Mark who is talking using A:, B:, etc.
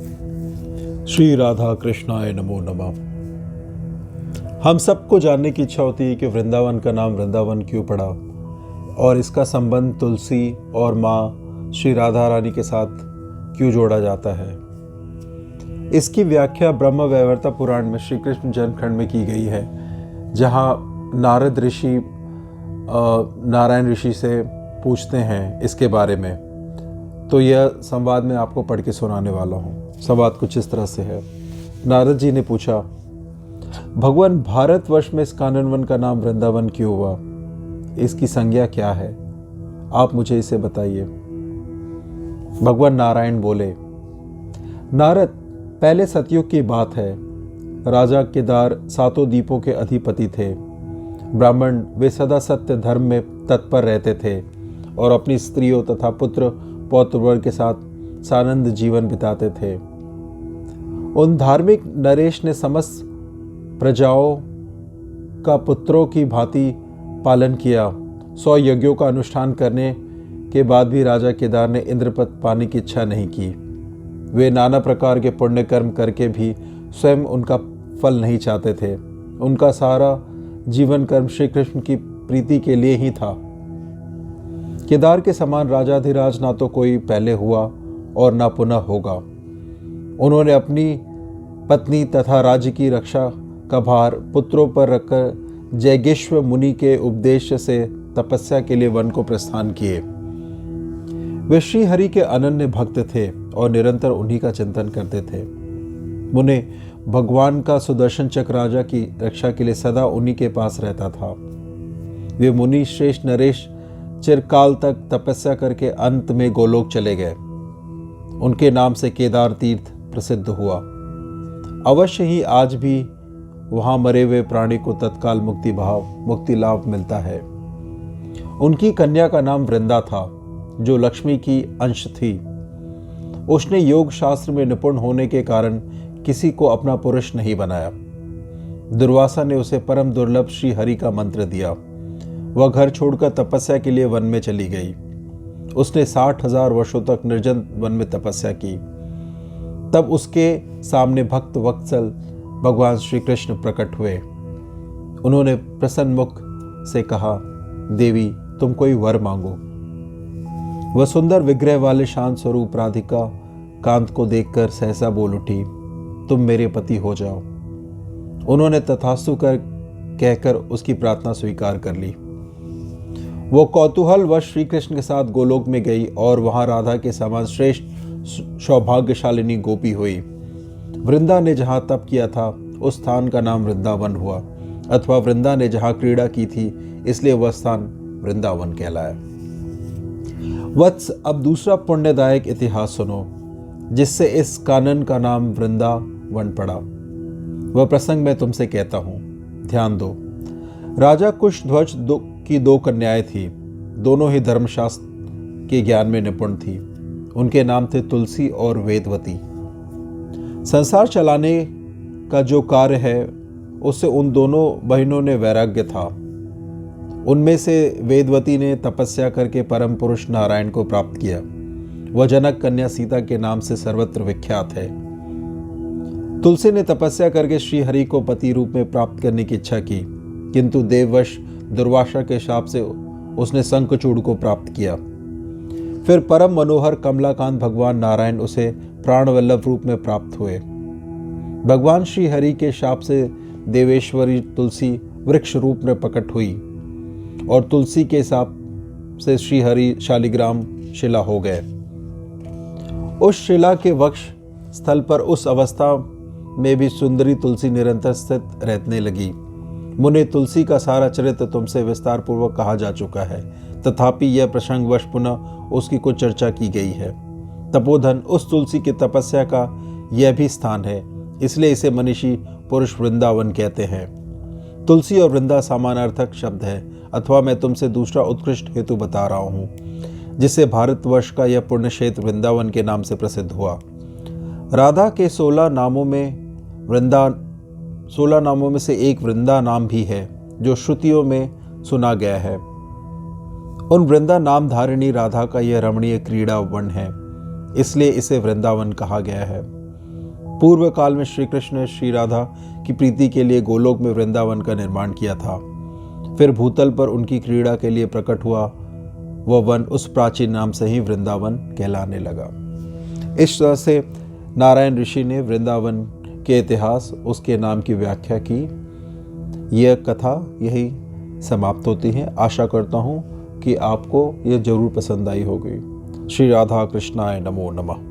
A: श्री राधा कृष्णाय नमो नमः। हम सबको जानने की इच्छा होती है कि वृंदावन का नाम वृंदावन क्यों पड़ा और इसका संबंध तुलसी और माँ श्री राधा रानी के साथ क्यों जोड़ा जाता है। इसकी व्याख्या ब्रह्म वैवर्ता पुराण में श्री कृष्ण जन्मखंड में की गई है, जहाँ नारद ऋषि नारायण ऋषि से पूछते हैं इसके बारे में। तो यह संवाद मैं आपको पढ़ के सुनाने वाला हूँ। संवाद कुछ इस तरह से है। नारद जी ने पूछा, भगवान, भारतवर्ष में इस कानन वन का नाम वृंदावन क्यों हुआ? इसकी संज्ञा क्या है? आप मुझे इसे बताइए। भगवान नारायण बोले, नारद, पहले सतयुग की बात है। राजा केदार 7 द्वीपों के अधिपति थे। ब्राह्मण वे सदा सत्य धर्म में तत्पर रहते थे और अपनी स्त्रियों तथा पुत्र पौत्र वर्ग के साथ सानंद जीवन बिताते थे। उन धार्मिक नरेश ने समस्त प्रजाओं का पुत्रों की भांति पालन किया। 100 यज्ञों का अनुष्ठान करने के बाद भी राजा केदार ने इंद्रपद पाने की इच्छा नहीं की। वे नाना प्रकार के पुण्य कर्म करके भी स्वयं उनका फल नहीं चाहते थे। उनका सारा जीवन कर्म श्री कृष्ण की प्रीति के लिए ही था। केदार के समान राजाधिराज ना तो कोई पहले हुआ और ना पुनः होगा। उन्होंने अपनी पत्नी तथा राज्य की रक्षा का भार पुत्रों पर रखकर जैगेश्वर मुनि के उपदेश से तपस्या के लिए वन को प्रस्थान किए। वे श्री हरि के अनन्य भक्त थे और निरंतर उन्हीं का चिंतन करते थे। मुने भगवान का सुदर्शन चक्र राजा की रक्षा के लिए सदा उन्हीं के पास रहता था। वे मुनि श्रेष्ठ नरेश चिरकाल तक तपस्या करके अंत में गोलोक चले गए। उनके नाम से केदार तीर्थ प्रसिद्ध हुआ। अवश्य ही आज भी वहां मरे हुए प्राणी को तत्काल मुक्ति लाभ मिलता है। उनकी कन्या का नाम वृंदा था, जो लक्ष्मी की अंश थी। उसने योग शास्त्र में निपुण होने के कारण किसी को अपना पुरुष नहीं बनाया। दुर्वासा ने उसे परम दुर्लभ श्री हरि का मंत्र दिया। वह घर छोड़कर तपस्या के लिए वन में चली गई। उसने 60,000 वर्षों तक निर्जन वन में तपस्या की। तब उसके सामने भक्त वत्सल भगवान श्री कृष्ण प्रकट हुए। उन्होंने प्रसन्न मुख से कहा, देवी, तुम कोई वर मांगो। वह सुंदर विग्रह वाले शांत स्वरूप राधिका कांत को देखकर सहसा बोल उठी, तुम मेरे पति हो जाओ। उन्होंने तथास्तु कहकर उसकी प्रार्थना स्वीकार कर ली। वो कौतूहलवश श्री कृष्ण के साथ गोलोक में गई और वहां राधा के समान श्रेष्ठ सौभाग्यशालिनी गोपी हुई। वृंदा ने जहां तप किया था उस स्थान का नाम वृंदावन हुआ, अथवा वृंदा ने जहां क्रीड़ा की थी इसलिए वह स्थान वृंदावन कहलाया। वत्स, अब दूसरा पुण्यदायक इतिहास सुनो, जिससे इस कानन का नाम वृंदावन पड़ा। वह प्रसंग मैं तुमसे कहता हूं, ध्यान दो। राजा कुशध्वज की 2 कन्याएं थी। दोनों ही धर्मशास्त्र के ज्ञान में निपुण थी। उनके नाम थे तुलसी और वेदवती। संसार चलाने का जो कार्य है उससे उन दोनों बहनों ने वैराग्य था। उनमें से वेदवती ने तपस्या करके परम पुरुष नारायण को प्राप्त किया। वह जनक कन्या सीता के नाम से सर्वत्र विख्यात है। तुलसी ने तपस्या करके श्री हरि को पति रूप में प्राप्त करने की इच्छा की, किंतु देववश दुर्वासा के शाप से उसने शंखचूड़ को प्राप्त किया। फिर परम मनोहर कमलाकांत भगवान नारायण उसे प्राणवल्लभ रूप में प्राप्त हुए। भगवान श्री हरि के शाप से देवेश्वरी तुलसी वृक्ष रूप में प्रकट हुई और तुलसी के शाप से श्री हरि शालिग्राम शिला हो गए। उस शिला के वक्ष स्थल पर उस अवस्था में भी सुंदरी तुलसी निरंतर स्थित रहने लगी। मुने, तुलसी का सारा चरित्र तुमसे विस्तार पूर्वक कहा जा चुका है, तथापि यह प्रसंगवश पुनः उसकी कुछ चर्चा की गई है। तपोधन, उस तुलसी की तपस्या का यह भी स्थान है, इसलिए इसे मनीषी पुरुष वृंदावन कहते हैं। तुलसी और वृंदा समानार्थक शब्द है, अथवा मैं तुमसे दूसरा उत्कृष्ट हेतु बता रहा हूँ, जिससे भारतवर्ष का यह पुण्य क्षेत्र वृंदावन के नाम से प्रसिद्ध हुआ। राधा के 16 नामों में से एक वृंदा नाम भी है, जो श्रुतियों में सुना गया है। उन वृंदा नाम धारिणी राधा का यह रमणीय क्रीड़ा वन है, इसलिए इसे वृंदावन कहा गया है। पूर्व काल में श्री कृष्ण ने श्री राधा की प्रीति के लिए गोलोक में वृंदावन का निर्माण किया था। फिर भूतल पर उनकी क्रीड़ा के लिए प्रकट हुआ वह वन उस प्राचीन नाम से ही वृंदावन कहलाने लगा। इस तरह से नारायण ऋषि ने वृंदावन के इतिहास, उसके नाम की व्याख्या की। यह कथा यही समाप्त होती है। आशा करता हूँ कि आपको यह जरूर पसंद आई होगी। श्री राधा कृष्णाय नमो नमः।